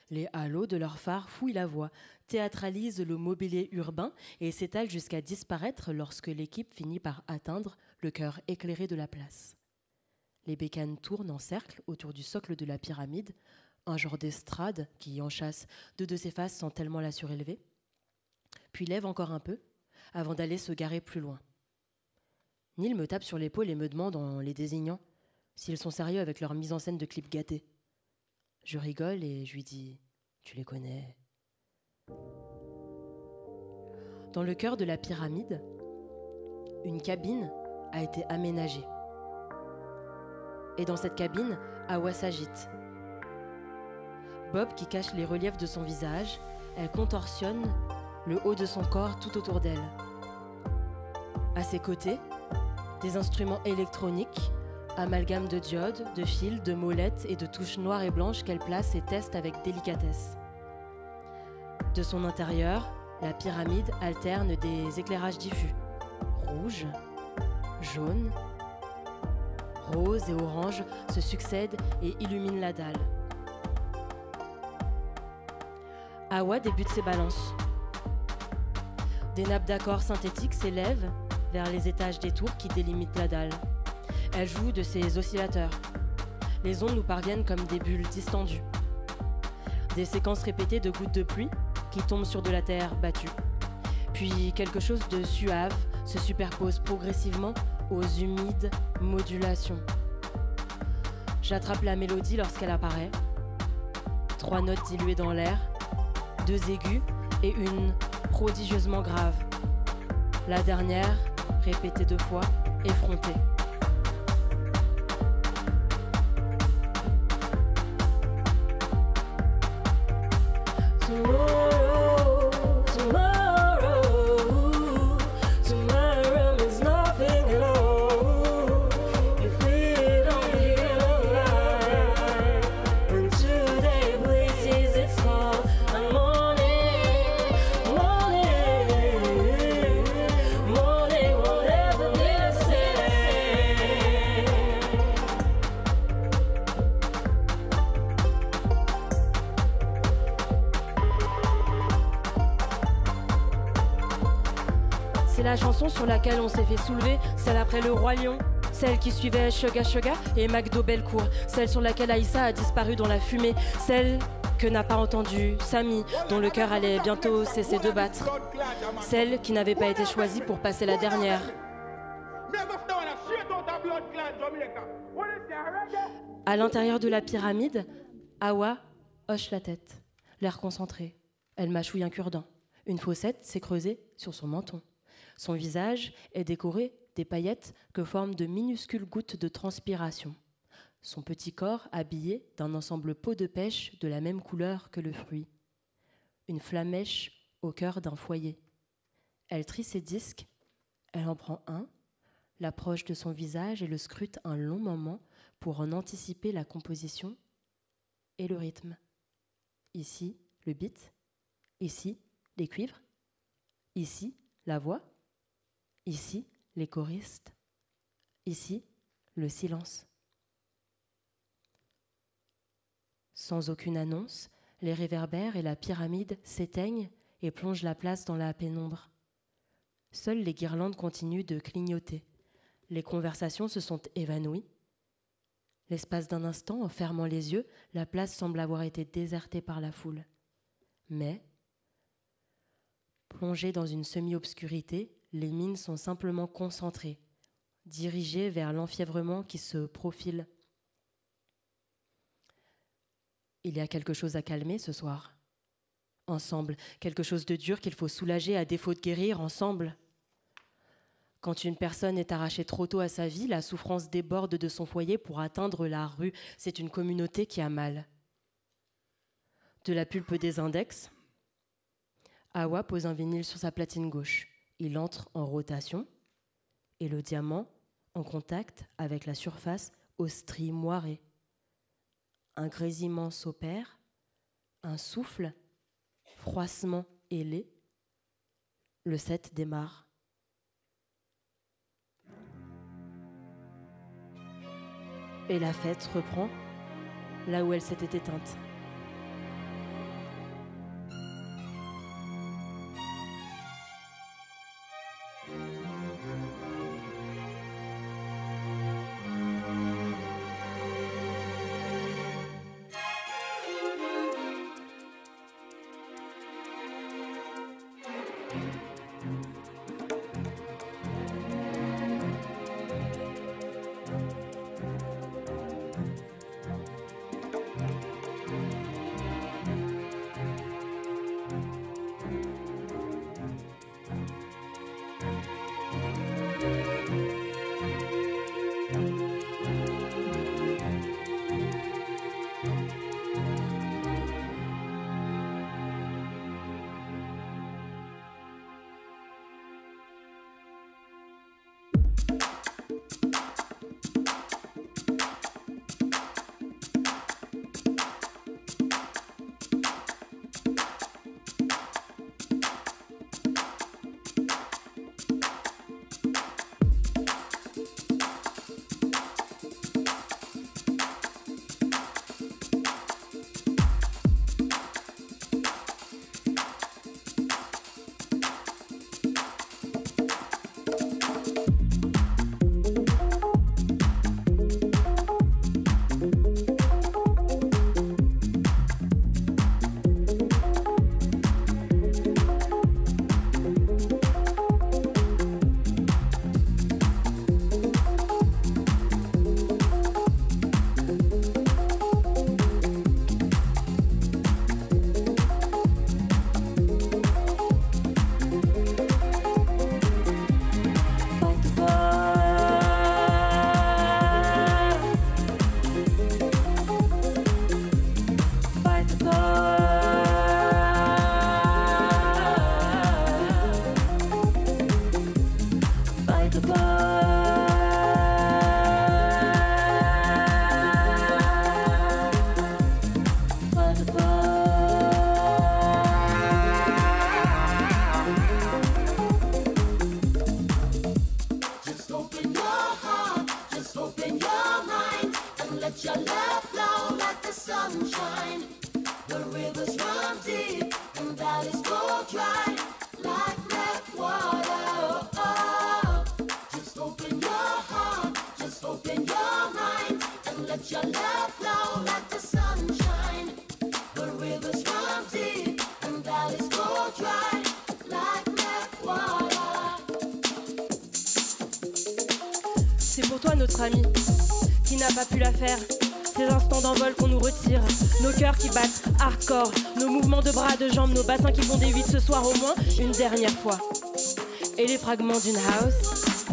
S3: Les halos de leurs phares fouillent la voie, théâtralisent le mobilier urbain et s'étalent jusqu'à disparaître lorsque l'équipe finit par atteindre le cœur éclairé de la place. Les bécanes tournent en cercle autour du socle de la pyramide, un genre d'estrade qui enchâsse deux de ses faces sans tellement la surélever, puis lève encore un peu avant d'aller se garer plus loin. Neil me tape sur l'épaule et me demande en les désignant s'ils sont sérieux avec leur mise en scène de clips gâtés. Je rigole et je lui dis « Tu les connais ?» Dans le cœur de la pyramide, une cabine a été aménagée. Et dans cette cabine, Awa s'agite. Bob qui cache les reliefs de son visage, elle contorsionne le haut de son corps tout autour d'elle. À ses côtés, des instruments électroniques, amalgame de diodes, de fils, de molettes et de touches noires et blanches qu'elle place et teste avec délicatesse. De son intérieur, la pyramide alterne des éclairages diffus, rouge, jaune, rose et orange se succèdent et illuminent la dalle. Hawa débute ses balances. Des nappes d'accords synthétiques s'élèvent vers les étages des tours qui délimitent la dalle. Elle joue de ses oscillateurs. Les ondes nous parviennent comme des bulles distendues. Des séquences répétées de gouttes de pluie qui tombent sur de la terre battue. Puis quelque chose de suave se superpose progressivement aux humides modulations. J'attrape la mélodie lorsqu'elle apparaît. 3 notes diluées dans l'air, 2 aigus et une prodigieusement grave. La dernière, répétée 2 fois, effrontée. C'est la chanson sur laquelle on s'est fait soulever, celle après le Roi Lion, celle qui suivait Suga Suga et McDo Belcourt, celle sur laquelle Aïssa a disparu dans la fumée, celle que n'a pas entendue Samy, dont le cœur allait bientôt cesser de battre, celle qui n'avait pas été choisie pour passer la dernière. À l'intérieur de la pyramide, Hawa hoche la tête, l'air concentré. Elle mâchouille un cure-dent. Une fossette s'est creusée sur son menton. Son visage est décoré des paillettes que forment de minuscules gouttes de transpiration. Son petit corps habillé d'un ensemble peau de pêche de la même couleur que le fruit. Une flamèche au cœur d'un foyer. Elle trie ses disques, elle en prend un, l'approche de son visage et le scrute un long moment pour en anticiper la composition et le rythme. Ici, le beat, ici, les cuivres, ici, la voix, ici, les choristes, ici, le silence. Sans aucune annonce, les réverbères et la pyramide s'éteignent et plongent la place dans la pénombre. Seules les guirlandes continuent de clignoter. Les conversations se sont évanouies. L'espace d'un instant, en fermant les yeux, la place semble avoir été désertée par la foule. Mais, plongées dans une semi-obscurité, les mines sont simplement concentrées, dirigées vers l'enfièvrement qui se profile. Il y a quelque chose à calmer ce soir. Ensemble, quelque chose de dur qu'il faut soulager à défaut de guérir ensemble. Quand une personne est arrachée trop tôt à sa vie, la souffrance déborde de son foyer pour atteindre la rue. C'est une communauté qui a mal. De la pulpe des index, Hawa pose un vinyle sur sa platine gauche. Il entre en rotation et le diamant en contact avec la surface aux stries moirées. Un grésillement s'opère, un souffle, froissement ailé. Le set démarre. Et la fête reprend là où elle s'était éteinte. C'est pour toi notre ami, qui n'a pas pu la faire. Ces instants d'envol qu'on nous retire, nos cœurs qui battent hardcore, nos mouvements de bras, de jambes, nos bassins qui font des 8 ce soir au moins, une dernière fois. Et les fragments d'une house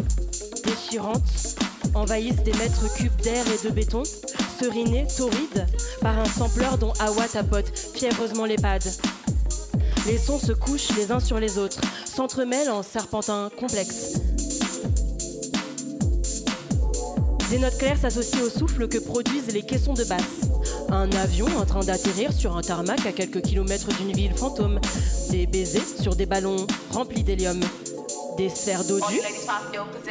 S3: déchirante envahissent des mètres cubes d'air et de béton, serinés, torrides, par un sampleur dont Awa tapote fiévreusement les pads. Les sons se couchent les uns sur les autres, s'entremêlent en serpentins complexes. Des notes claires s'associent au souffle que produisent les caissons de basse. Un avion en train d'atterrir sur un tarmac à quelques kilomètres d'une ville fantôme. Des baisers sur des ballons remplis d'hélium. Des sphères dodues,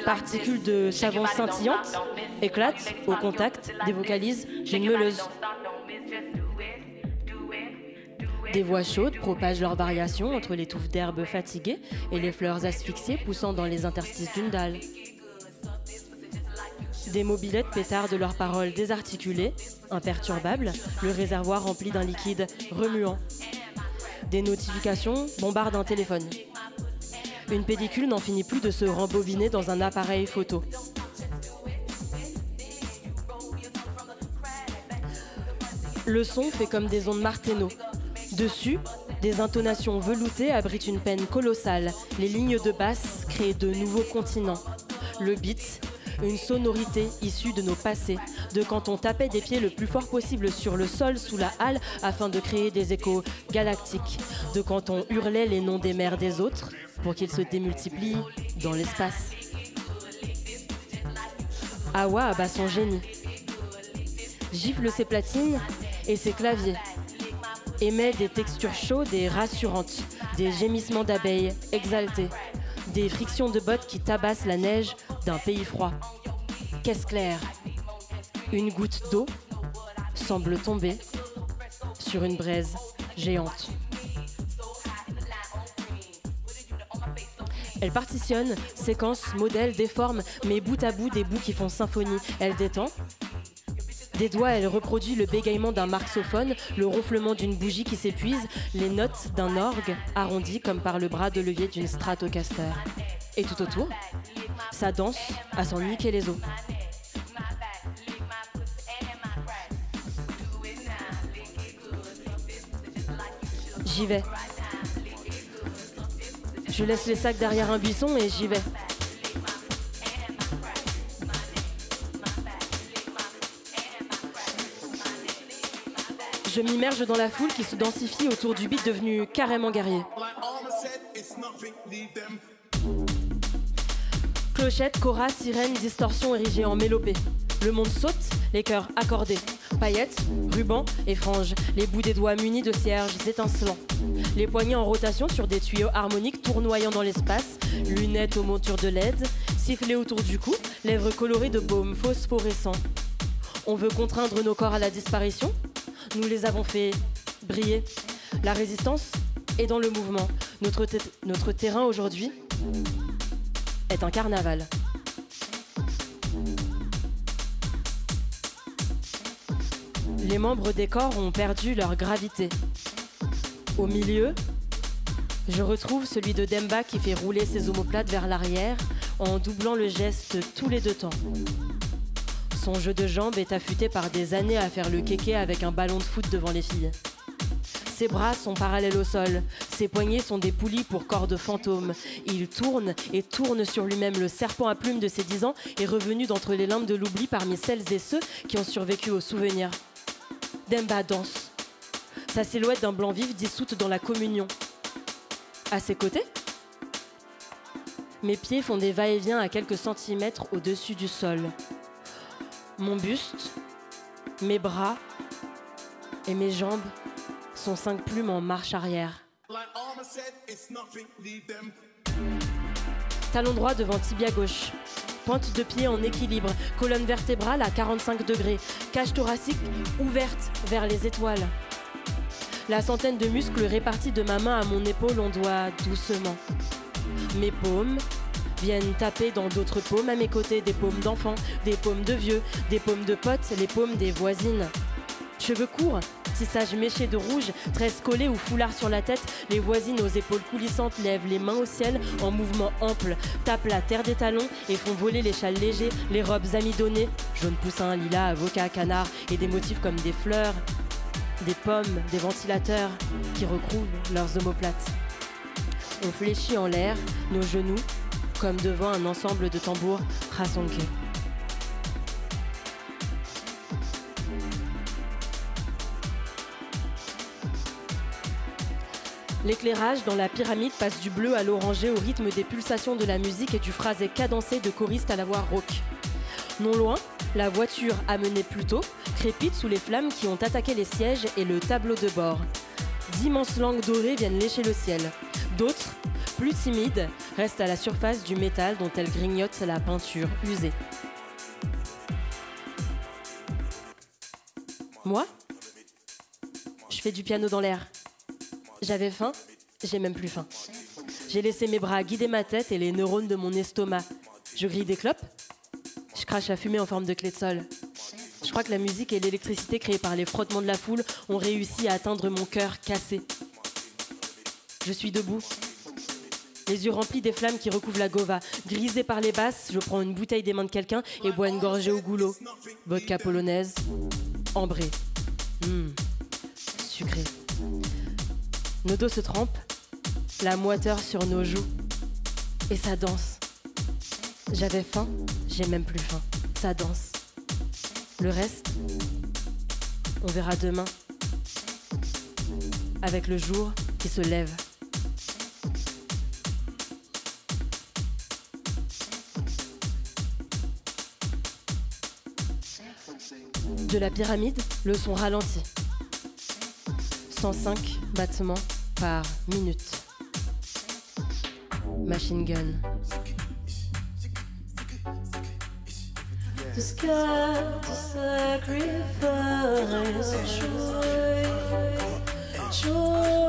S3: particules de savon scintillantes, éclatent au contact des vocalises d'une meuleuse. Des voix chaudes propagent leurs variations entre les touffes d'herbes fatiguées et les fleurs asphyxiées poussant dans les interstices d'une dalle. Des mobylettes pétardent leurs paroles désarticulées, imperturbables, le réservoir rempli d'un liquide remuant. Des notifications bombardent un téléphone. Une pellicule n'en finit plus de se rembobiner dans un appareil photo. Le son fait comme des ondes Martenot. Dessus, des intonations veloutées abritent une peine colossale. Les lignes de basse créent de nouveaux continents. Le beat, une sonorité issue de nos passés, de quand on tapait des pieds le plus fort possible sur le sol sous la halle afin de créer des échos galactiques, de quand on hurlait les noms des mères des autres pour qu'ils se démultiplient dans l'espace. Awa abat son génie, gifle ses platines et ses claviers, émet des textures chaudes et rassurantes, des gémissements d'abeilles exaltés, des frictions de bottes qui tabassent la neige d'un pays froid. Caisse claire, une goutte d'eau semble tomber sur une braise géante. Elle partitionne, séquence, modèle, déforme, met bout à bout des bouts qui font symphonie. Elle détend. Des doigts, elle reproduit le bégaiement d'un marxophone, le ronflement d'une bougie qui s'épuise, les notes d'un orgue arrondies comme par le bras de levier d'une Stratocaster. Et tout autour, ça danse à s'en niquer les os. J'y vais. Je laisse les sacs derrière un buisson et j'y vais. Je m'immerge dans la foule qui se densifie autour du beat devenu carrément guerrier. Clochettes, choras, sirènes, distorsions érigées en mélopée. Le monde saute, les cœurs accordés. Paillettes, rubans et franges. Les bouts des doigts munis de cierges étincelants. Les poignets en rotation sur des tuyaux harmoniques tournoyant dans l'espace. Lunettes aux montures de LED. Sifflets autour du cou. Lèvres colorées de baume phosphorescent. On veut contraindre nos corps à la disparition. Nous les avons fait briller. La résistance est dans le mouvement. Notre terrain aujourd'hui est un carnaval. Les membres des corps ont perdu leur gravité. Au milieu, je retrouve celui de Demba qui fait rouler ses omoplates vers l'arrière en doublant le geste tous les 2 temps. Son jeu de jambes est affûté par des années à faire le kéké avec un ballon de foot devant les filles. Ses bras sont parallèles au sol, ses poignets sont des poulies pour cordes fantômes. Il tourne et tourne sur lui-même. Le serpent à plumes de ses 10 ans est revenu d'entre les limbes de l'oubli parmi celles et ceux qui ont survécu aux souvenirs. Demba danse. sa silhouette d'un blanc vif dissoute dans la communion. À ses côtés, mes pieds font des va-et-vient à quelques centimètres au-dessus du sol. Mon buste, mes bras et mes jambes sont 5 plumes en marche arrière. Talon droit devant tibia gauche. Pointe de pied en équilibre, colonne vertébrale à 45 degrés, cage thoracique ouverte vers les étoiles. La centaine de muscles répartis de ma main à mon épaule ondoient doucement. Mes paumes viennent taper dans d'autres paumes à mes côtés, des paumes d'enfants, des paumes de vieux, des paumes de potes, les paumes des voisines. Cheveux courts, tissage méché de rouge, tresses collées ou foulard sur la tête, les voisines aux épaules coulissantes lèvent les mains au ciel en mouvement ample, tapent la terre des talons et font voler les châles légers, les robes amidonnées, jaune poussin, lilas, avocat, canard et des motifs comme des fleurs, des pommes, des ventilateurs qui recouvrent leurs omoplates. On fléchit en l'air, nos genoux, comme devant un ensemble de tambours rasonqués. L'éclairage dans la pyramide passe du bleu à l'orangé au rythme des pulsations de la musique et du phrasé cadencé de choristes à la voix rauque. Non loin, la voiture amenée plus tôt crépite sous les flammes qui ont attaqué les sièges et le tableau de bord. D'immenses langues dorées viennent lécher le ciel. D'autres, plus timides, restent à la surface du métal dont elles grignotent la peinture usée. Moi, je fais du piano dans l'air. J'avais faim, j'ai même plus faim. J'ai laissé mes bras guider ma tête et les neurones de mon estomac. Je grille des clopes, je crache la fumée en forme de clé de sol. Je crois que la musique et l'électricité créées par les frottements de la foule ont réussi à atteindre mon cœur cassé. Je suis debout, les yeux remplis des flammes qui recouvrent la gova. Grisé par les basses, je prends une bouteille des mains de quelqu'un et bois une gorgée au goulot. Vodka polonaise, ambrée, sucrée. Nos dos se trempent, la moiteur sur nos joues, et ça danse. J'avais faim, j'ai même plus faim. Ça danse. Le reste, on verra demain, avec le jour qui se lève. De la pyramide, le son ralentit. 105 battements par minute. Machine gun. The sky to sacrifice chosen.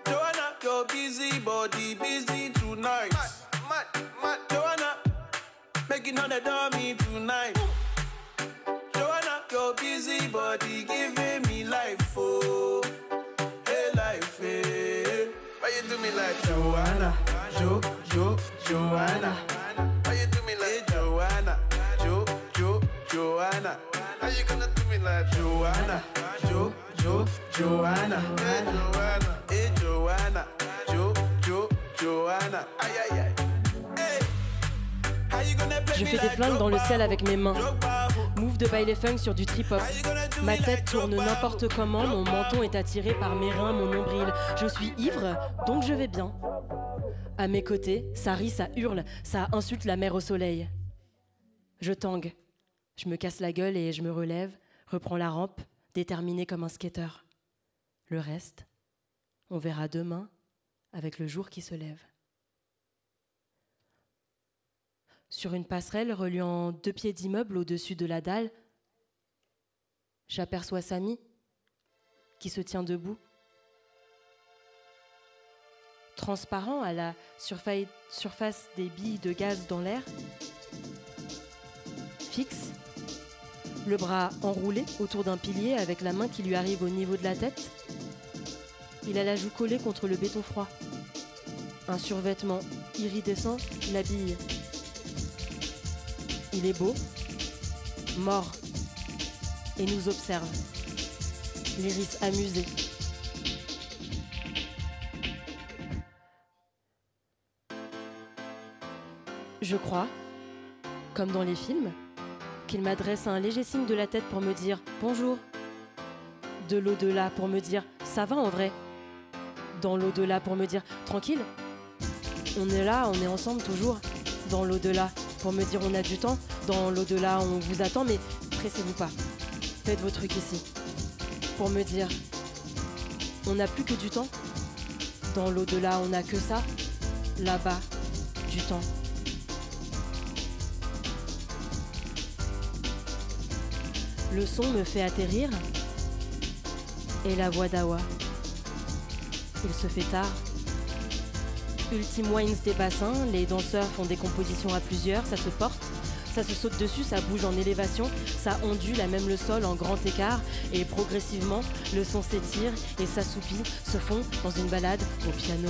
S6: Joanna, your busy body busy tonight. Joanna, making on the dummy tonight. Joanna, your busy body giving me life, oh, hey life, hey. Why you do me like Joanna, Joanna? Why you do me like Joanna, Joanna? How you gonna do me like Joanna, Joanna? Hey Joanna, Joanna, aïe aïe aïe.
S3: Je fais des flingues dans le ciel avec mes mains. Move de baile funk sur du trip-hop. Ma tête tourne n'importe comment, mon menton est attiré par mes reins, mon nombril. Je suis ivre, donc je vais bien. À mes côtés, ça rit, ça hurle, ça insulte la mer au soleil. Je tangue. Je me casse la gueule et je me relève, reprends la rampe, déterminé comme un skater. Le reste, on verra demain avec le jour qui se lève. Sur une passerelle reliant 2 pieds d'immeuble au-dessus de la dalle, j'aperçois Samy qui se tient debout. Transparent à la surface des billes de gaz dans l'air, fixe, le bras enroulé autour d'un pilier avec la main qui lui arrive au niveau de la tête. Il a la joue collée contre le béton froid. Un survêtement iridescent l'habille. Il est beau, mort, et nous observe, l'iris amusé. Je crois comme dans les films, qu'il m'adresse un léger signe de la tête pour me dire « bonjour ». De l'au-delà pour me dire « ça va en vrai ». Dans l'au-delà pour me dire « tranquille, on est là, on est ensemble toujours ». Dans l'au-delà pour me dire « on a du temps ». Dans l'au-delà, on vous attend, mais pressez-vous pas. Faites vos trucs ici. Pour me dire « on n'a plus que du temps ». Dans l'au-delà, on n'a que ça. Là-bas, du temps. Le son me fait atterrir et la voix d'Awa. Il se fait tard. Ultime Wines des bassins, les danseurs font des compositions à plusieurs, ça se porte, ça se saute dessus, ça bouge en élévation, ça ondule à même le sol en grand écart et progressivement, le son s'étire et s'assoupit, se fond dans une balade au piano.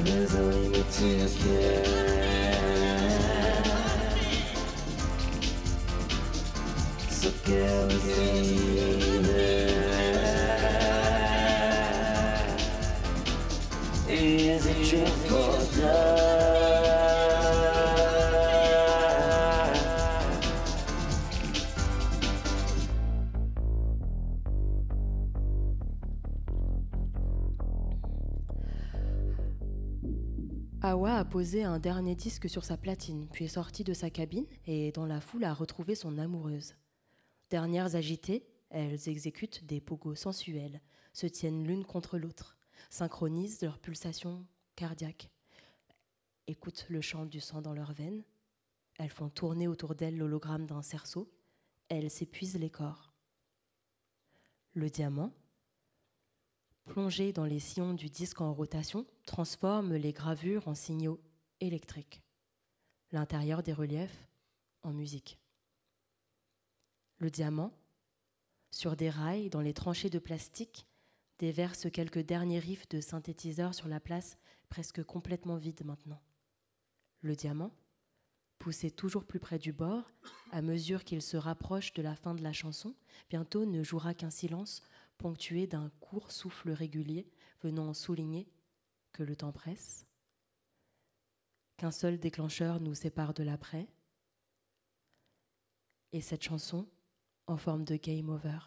S1: There's a limit to your care, so get with me there. Is it truth or die?
S3: Awa a posé un dernier disque sur sa platine, puis est sortie de sa cabine et, dans la foule, a retrouvé son amoureuse. Dernières agitées, elles exécutent des pogos sensuels, se tiennent l'une contre l'autre, synchronisent leurs pulsations cardiaques, écoutent le chant du sang dans leurs veines, elles font tourner autour d'elles l'hologramme d'un cerceau, elles s'épuisent les corps. Le diamant, plongé dans les sillons du disque en rotation, transforme les gravures en signaux électriques, l'intérieur des reliefs en musique. Le diamant, sur des rails, dans les tranchées de plastique, déverse quelques derniers riffs de synthétiseurs sur la place presque complètement vide maintenant. Le diamant, poussé toujours plus près du bord, à mesure qu'il se rapproche de la fin de la chanson, bientôt ne jouera qu'un silence ponctué d'un court souffle régulier venant souligner que le temps presse, qu'un seul déclencheur nous sépare de l'après, et cette chanson en forme de game over.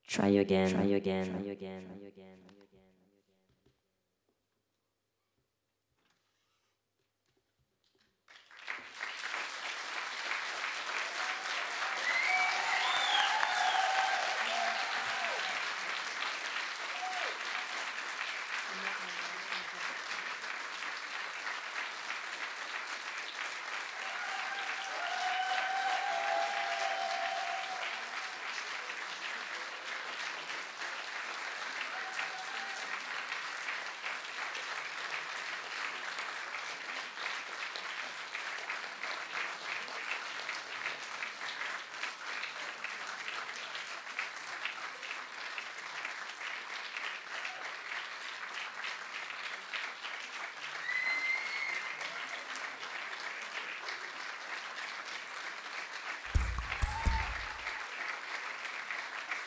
S1: Try again, try again, try again, try again, try again.